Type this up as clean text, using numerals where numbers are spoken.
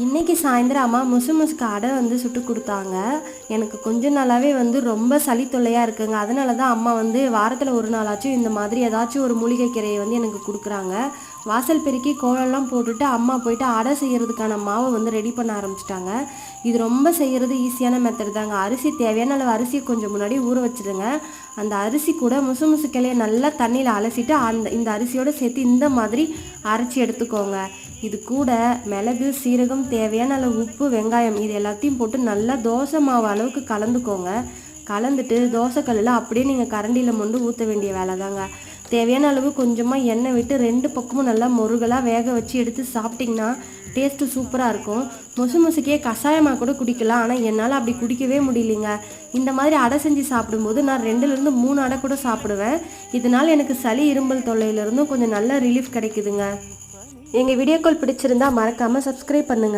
இன்றைக்கி சாயந்தரம் அம்மா முசுக்கு அடை வந்து சுட்டு கொடுத்தாங்க. எனக்கு கொஞ்ச நாளாகவே வந்து ரொம்ப சளி தொல்லையாக இருக்குங்க. அதனால தான் அம்மா வந்து வாரத்தில் ஒரு நாளாச்சும் இந்த மாதிரி ஏதாச்சும் ஒரு மூலிகை கீரையை வந்து எனக்கு கொடுக்குறாங்க. வாசல் பெருக்கி கோலம்லாம் போட்டுட்டு அம்மா போயிட்டு அடை செய்கிறதுக்கான மாவை வந்து ரெடி பண்ண ஆரம்பிச்சிட்டாங்க. இது ரொம்ப செய்கிறது ஈஸியான மெத்தட் தாங்க. அரிசி தேவையான அளவு அரிசியை கொஞ்சம் முன்னாடி ஊற வச்சுடுங்க. அந்த அரிசி கூட முசு கிளையை நல்லா தண்ணியில் அலசிட்டு இந்த அரிசியோடு சேர்த்து இந்த மாதிரி அரைச்சி எடுத்துக்கோங்க. இது கூட மிளகு, சீரகம், தேவையான அளவு உப்பு, வெங்காயம் இது எல்லாத்தையும் போட்டு நல்லா தோசை மாவு அளவுக்கு கலந்துக்கோங்க. கலந்துட்டு தோசைக்கல்லில் அப்படியே நீங்கள் கரண்டியில் மொண்டு ஊற்ற வேண்டிய வேலை தாங்க. தேவையான அளவு கொஞ்சமாக எண்ணெய் விட்டு 2 பக்கமும் நல்லா முருகலாக வேக வச்சு எடுத்து சாப்பிட்டிங்கன்னா டேஸ்ட்டு சூப்பராக இருக்கும். முசுக்கே கஷாயமாக கூட குடிக்கலாம். ஆனால் என்னால் அப்படி குடிக்கவே முடியலைங்க. இந்த மாதிரி அடை செஞ்சு சாப்பிடும்போது நான் 2லேருந்து 3 அடை கூட சாப்பிடுவேன். இதனால் எனக்கு சளி இருமல் தொல்லையிலேருந்தும் கொஞ்சம் நல்ல ரிலீஃப் கிடைக்குதுங்க. எங்கள் வீடியோக்கள் பிடிச்சிருந்தா மறக்காமல் சப்ஸ்கிரைப் பண்ணுங்கள்.